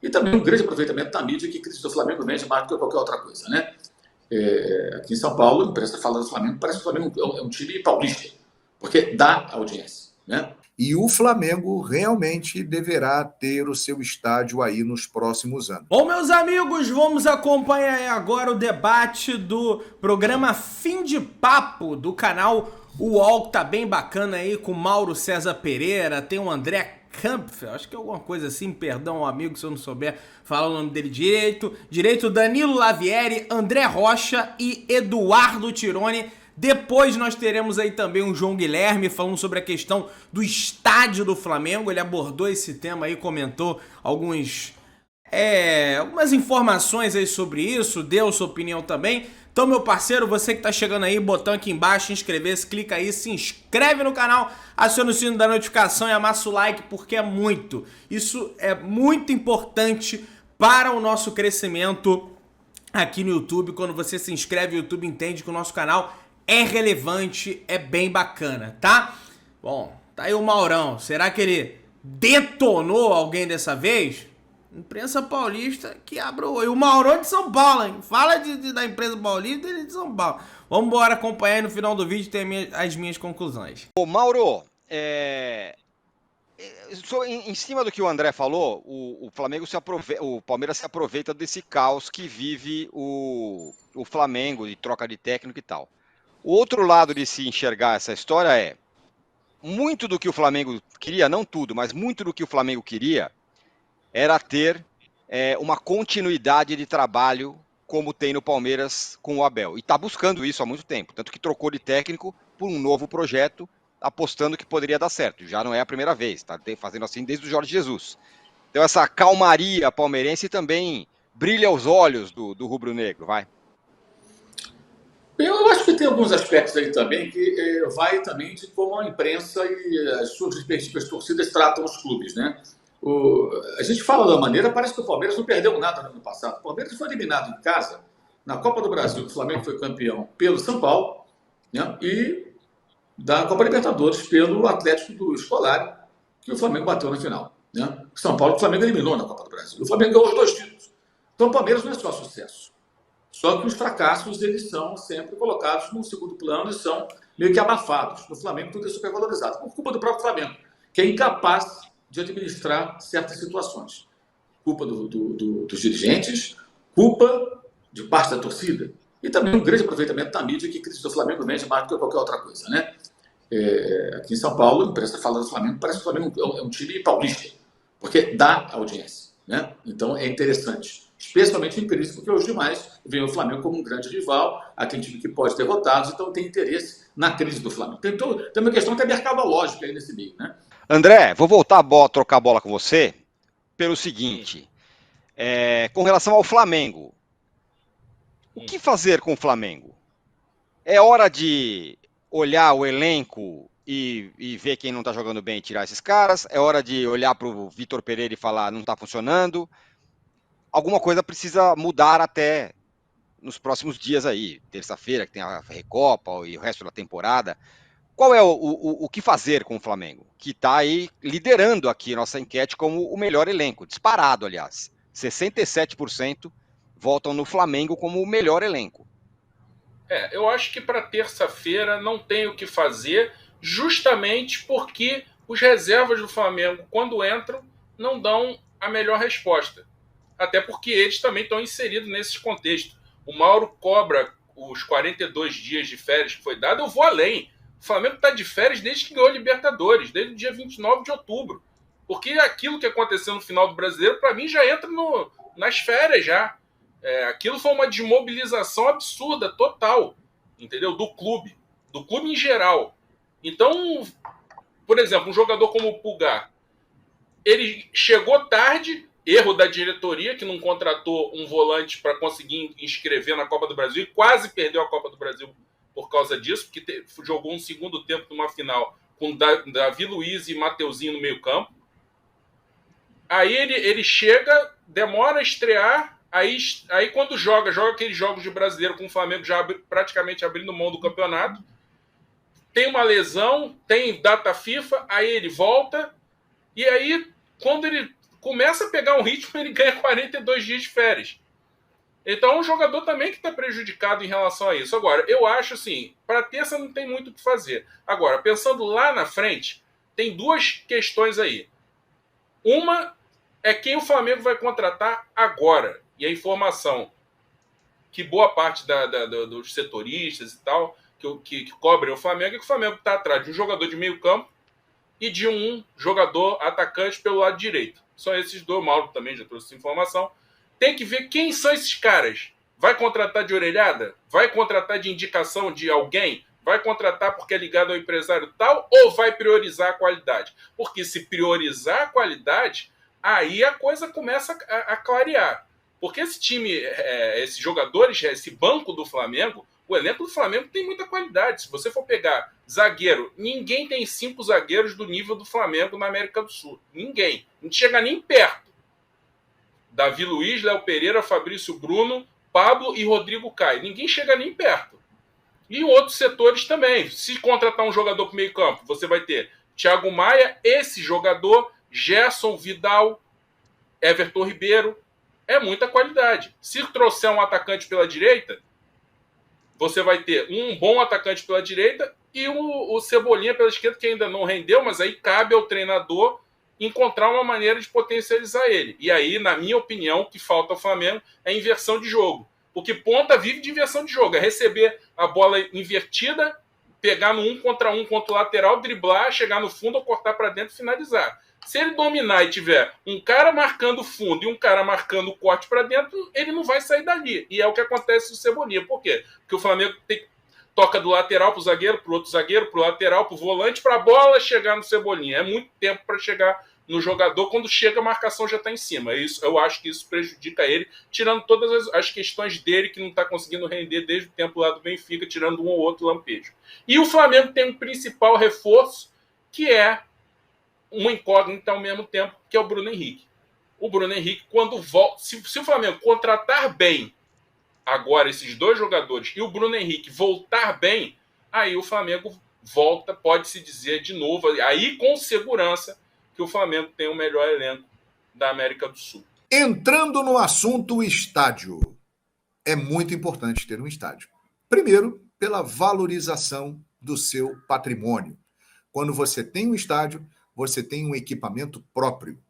E também um grande aproveitamento da mídia, que a crise do Flamengo vende mais do que qualquer outra coisa, né? Aqui em São Paulo, a imprensa fala do Flamengo, parece que o Flamengo é um time paulista, porque dá audiência, né? E o Flamengo realmente deverá ter o seu estádio aí nos próximos anos. Bom, meus amigos, vamos acompanhar agora o debate do programa Fim de Papo do canal UOL, que tá bem bacana aí, com Mauro César Pereira, tem o André Kampf, acho que é alguma coisa assim, perdão, amigo, se eu não souber falar o nome dele direito, Danilo Lavieri, André Rocha e Eduardo Tironi. Depois nós teremos aí também o João Guilherme falando sobre a questão do estádio do Flamengo, ele abordou esse tema aí, comentou algumas informações aí sobre isso, deu sua opinião também. Então, meu parceiro, você que tá chegando aí, botão aqui embaixo, inscrever-se, clica aí, se inscreve no canal, aciona o sino da notificação e amassa o like, porque isso é muito importante para o nosso crescimento aqui no YouTube. Quando você se inscreve, o YouTube entende que o nosso canal é relevante, é bem bacana, tá? Bom, tá aí o Maurão, será que ele detonou alguém dessa vez? Imprensa paulista que abriu. E o Mauro de São Paulo, hein? Fala da imprensa paulista e ele de São Paulo. Vamos embora acompanhar aí no final do vídeo tem as minhas conclusões. Ô, Mauro, em cima do que o André falou, o Palmeiras se aproveita desse caos que vive o Flamengo, de troca de técnico e tal. O outro lado de se enxergar essa história é muito do que o Flamengo queria, não tudo, mas muito do que o Flamengo queria era ter uma continuidade de trabalho como tem no Palmeiras com o Abel. E está buscando isso há muito tempo, tanto que trocou de técnico por um novo projeto, apostando que poderia dar certo. Já não é a primeira vez, está fazendo assim desde o Jorge Jesus. Então essa calmaria palmeirense também brilha aos olhos do rubro-negro, vai? Eu acho que tem alguns aspectos aí também que vai também de como a imprensa e as suas respectivas torcidas tratam os clubes, né? A gente fala da maneira, parece que o Palmeiras não perdeu nada no ano passado. O Palmeiras foi eliminado em casa na Copa do Brasil, o Flamengo foi campeão pelo São Paulo, né? E da Copa Libertadores pelo Atlético do Scolari, que o Flamengo bateu na final, né? O São Paulo, o Flamengo eliminou na Copa do Brasil. O Flamengo ganhou os 2 títulos. Então o Palmeiras não é só sucesso. Só que os fracassos, eles são sempre colocados no segundo plano e são meio que abafados. No Flamengo tudo é supervalorizado, por culpa do próprio Flamengo, que é incapaz de administrar certas situações. Culpa dos dirigentes, culpa de parte da torcida. E também um grande aproveitamento da mídia, que a crise do Flamengo vende mais do que qualquer outra coisa, né? Aqui em São Paulo, a imprensa fala do Flamengo, parece que o Flamengo é um time paulista, porque dá audiência, né? Então é interessante. Especialmente em crise, porque os demais veem o Flamengo como um grande rival, aquele time que pode derrotá-los, então tem interesse na crise do Flamengo. Tem uma questão até mercadológica aí nesse meio, né? André, vou voltar a trocar a bola com você pelo seguinte, com relação ao Flamengo. O que fazer com o Flamengo? É hora de olhar o elenco e ver quem não está jogando bem e tirar esses caras? É hora de olhar para o Vitor Pereira e falar não está funcionando? Alguma coisa precisa mudar até nos próximos dias aí, terça-feira, que tem a Recopa e o resto da temporada. Qual é o que fazer com o Flamengo? Que está aí liderando aqui a nossa enquete como o melhor elenco, disparado, aliás. 67% votam no Flamengo como o melhor elenco. Eu acho que para terça-feira não tem o que fazer, justamente porque os reservas do Flamengo, quando entram, não dão a melhor resposta. Até porque eles também estão inseridos nesse contexto. O Mauro cobra os 42 dias de férias que foi dado, eu vou além. O Flamengo está de férias desde que ganhou a Libertadores, desde o dia 29 de outubro. Porque aquilo que aconteceu no final do Brasileiro, para mim, já entra nas férias já. Aquilo foi uma desmobilização absurda, total, entendeu? Do clube em geral. Então, por exemplo, um jogador como o Pulgar, ele chegou tarde, erro da diretoria, que não contratou um volante para conseguir inscrever na Copa do Brasil e quase perdeu a Copa do Brasil por causa disso, porque jogou um segundo tempo numa final com Davi Luiz e Mateuzinho no meio campo. Aí ele chega, demora a estrear, aí quando joga aqueles jogos de brasileiro com o Flamengo já praticamente abrindo mão do campeonato, tem uma lesão, tem data FIFA, aí ele volta, e aí quando começa a pegar um ritmo, ele ganha 42 dias de férias. Então é um jogador também que está prejudicado em relação a isso. Agora, eu acho assim, para terça não tem muito o que fazer. Agora, pensando lá na frente, tem duas questões aí. Uma é quem o Flamengo vai contratar agora. E a informação que boa parte dos setoristas e tal, que cobrem o Flamengo, é que o Flamengo está atrás de um jogador de meio campo e de um jogador atacante pelo lado direito. São esses dois. O Mauro também já trouxe essa informação. Tem que ver quem são esses caras. Vai contratar de orelhada? Vai contratar de indicação de alguém? Vai contratar porque é ligado ao empresário tal? Ou vai priorizar a qualidade? Porque se priorizar a qualidade, aí a coisa começa a clarear. Porque esse time, esses jogadores, esse banco do Flamengo, o elenco do Flamengo tem muita qualidade. Se você for pegar zagueiro, ninguém tem 5 zagueiros do nível do Flamengo na América do Sul. Ninguém. Não chega nem perto. Davi Luiz, Léo Pereira, Fabrício Bruno, Pablo e Rodrigo Caio. Ninguém chega nem perto. E outros setores também. Se contratar um jogador para o meio campo, você vai ter Thiago Maia, esse jogador, Gerson, Vidal, Everton Ribeiro. É muita qualidade. Se trouxer um atacante pela direita, você vai ter um bom atacante pela direita e o Cebolinha pela esquerda, que ainda não rendeu, mas aí cabe ao treinador encontrar uma maneira de potencializar ele. E aí, na minha opinião, o que falta ao Flamengo é inversão de jogo. Porque ponta vive de inversão de jogo. É receber a bola invertida, pegar no 1 contra o lateral, driblar, chegar no fundo ou cortar para dentro e finalizar. Se ele dominar e tiver um cara marcando fundo e um cara marcando o corte para dentro, ele não vai sair dali. E é o que acontece no Cebolinha. Por quê? Porque o Flamengo toca do lateral para o zagueiro, para o outro zagueiro, para o lateral, para o volante, para a bola chegar no Cebolinha. É muito tempo para chegar no jogador. Quando chega, a marcação já está em cima. Isso, eu acho que isso prejudica ele, tirando todas as questões dele que não está conseguindo render desde o tempo lá do Benfica, tirando um ou outro lampejo. E o Flamengo tem um principal reforço, que é uma incógnita ao mesmo tempo, que é o Bruno Henrique. O Bruno Henrique, quando volta... Se o Flamengo contratar bem agora esses dois jogadores e o Bruno Henrique voltar bem, aí o Flamengo volta, pode-se dizer de novo, aí com segurança, que o Flamengo tem o melhor elenco da América do Sul. Entrando no assunto estádio, é muito importante ter um estádio. Primeiro, pela valorização do seu patrimônio. Quando você tem um estádio, você tem um equipamento próprio.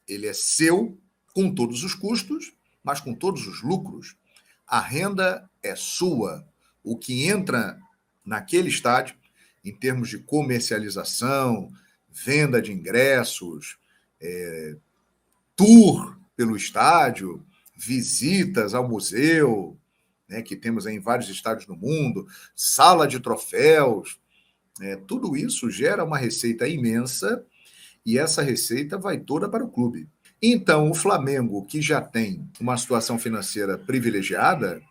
Ele é seu, com todos os custos, mas com todos os lucros. A renda é sua. O que entra naquele estádio, em termos de comercialização, venda de ingressos, tour pelo estádio, visitas ao museu, né, que temos em vários estádios no mundo, sala de troféus, tudo isso gera uma receita imensa e essa receita vai toda para o clube. Então, o Flamengo, que já tem uma situação financeira privilegiada,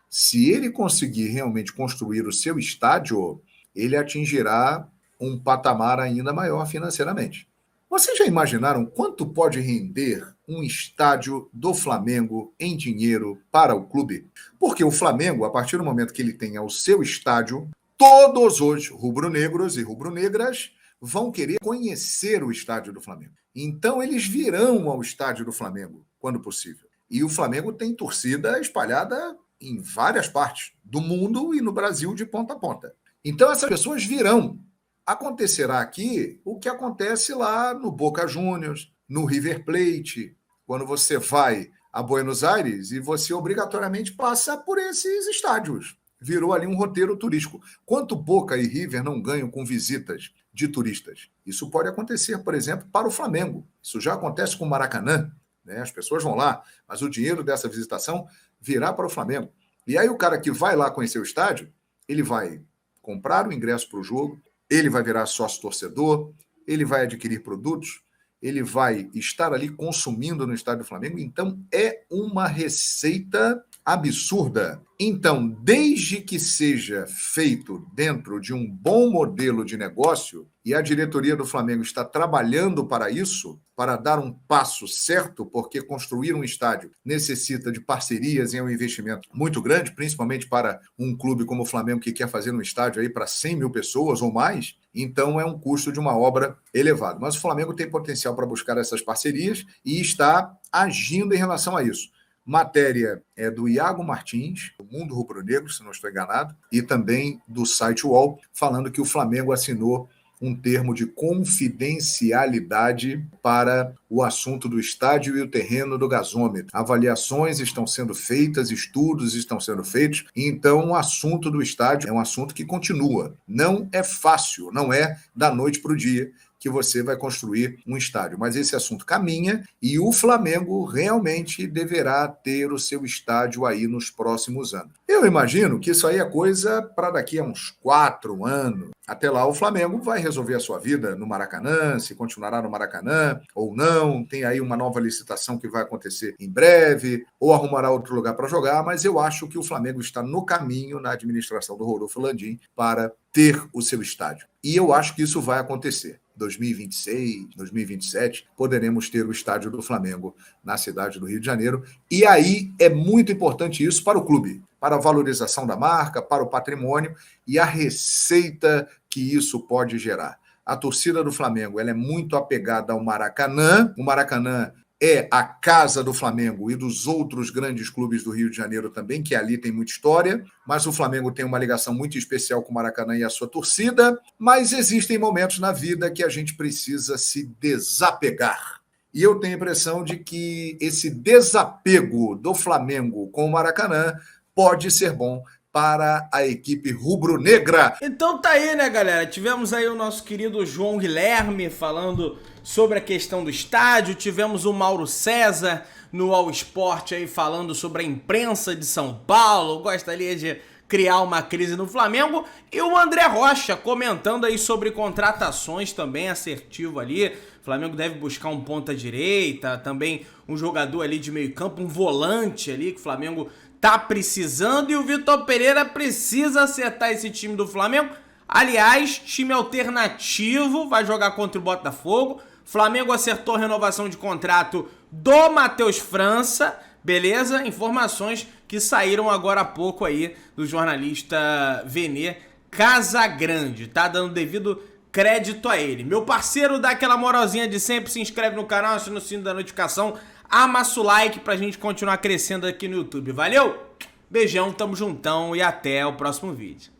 se ele conseguir realmente construir o seu estádio, ele atingirá um patamar ainda maior financeiramente. Vocês já imaginaram quanto pode render um estádio do Flamengo em dinheiro para o clube? Porque o Flamengo, a partir do momento que ele tenha o seu estádio, todos os rubro-negros e rubro-negras vão querer conhecer o estádio do Flamengo. Então, eles virão ao estádio do Flamengo, quando possível. E o Flamengo tem torcida espalhada em várias partes do mundo e no Brasil de ponta a ponta. Então, essas pessoas virão. Acontecerá aqui o que acontece lá no Boca Juniors, no River Plate, quando você vai a Buenos Aires e você obrigatoriamente passa por esses estádios. Virou ali um roteiro turístico. Quanto Boca e River não ganham com visitas de turistas? Isso pode acontecer, por exemplo, para o Flamengo. Isso já acontece com o Maracanã, né? As pessoas vão lá, mas o dinheiro dessa visitação virá para o Flamengo. E aí o cara que vai lá conhecer o estádio, ele vai comprar o ingresso para o jogo, ele vai virar sócio-torcedor, ele vai adquirir produtos, ele vai estar ali consumindo no estádio do Flamengo. Então, é uma receita absurda. Então, desde que seja feito dentro de um bom modelo de negócio, e a diretoria do Flamengo está trabalhando para isso, para dar um passo certo, porque construir um estádio necessita de parcerias e é um investimento muito grande, principalmente para um clube como o Flamengo, que quer fazer um estádio aí para 100 mil pessoas ou mais, então é um custo de uma obra elevado. Mas o Flamengo tem potencial para buscar essas parcerias e está agindo em relação a isso. Matéria é do Iago Martins, do Mundo Rubro-Negro, se não estou enganado, e também do site UOL, falando que o Flamengo assinou um termo de confidencialidade para o assunto do estádio e o terreno do gasômetro. Avaliações estão sendo feitas, estudos estão sendo feitos, então o assunto do estádio é um assunto que continua. Não é fácil, não é da noite para o dia que você vai construir um estádio. Mas esse assunto caminha e o Flamengo realmente deverá ter o seu estádio aí nos próximos anos. Eu imagino que isso aí é coisa para daqui a uns 4 anos. Até lá o Flamengo vai resolver a sua vida no Maracanã, se continuará no Maracanã ou não. Tem aí uma nova licitação que vai acontecer em breve, ou arrumará outro lugar para jogar, mas eu acho que o Flamengo está no caminho, na administração do Rodolfo Landim, para ter o seu estádio. E eu acho que isso vai acontecer. 2026, 2027, poderemos ter o estádio do Flamengo na cidade do Rio de Janeiro. E aí é muito importante isso para o clube, para a valorização da marca, para o patrimônio e a receita que isso pode gerar. A torcida do Flamengo ela é muito apegada ao Maracanã. O Maracanã é a casa do Flamengo e dos outros grandes clubes do Rio de Janeiro também, que ali tem muita história, mas o Flamengo tem uma ligação muito especial com o Maracanã e a sua torcida, mas existem momentos na vida que a gente precisa se desapegar. E eu tenho a impressão de que esse desapego do Flamengo com o Maracanã pode ser bom para a equipe rubro-negra. Então tá aí, né, galera? Tivemos aí o nosso querido João Guilherme falando sobre a questão do estádio, tivemos o Mauro César no All Sport aí falando sobre a imprensa de São Paulo, gostaria de criar uma crise no Flamengo, e o André Rocha comentando aí sobre contratações também, assertivo ali. O Flamengo deve buscar um ponta-direita, também um jogador ali de meio campo, um volante ali que o Flamengo tá precisando, e o Vitor Pereira precisa acertar esse time do Flamengo. Aliás, time alternativo, vai jogar contra o Botafogo. Flamengo acertou a renovação de contrato do Matheus França, beleza? Informações que saíram agora há pouco aí do jornalista Venê Casagrande, tá dando devido crédito a ele. Meu parceiro, dá aquela moralzinha de sempre, se inscreve no canal, aciona o sino da notificação, amassa o like pra gente continuar crescendo aqui no YouTube. Valeu? Beijão, tamo juntão e até o próximo vídeo.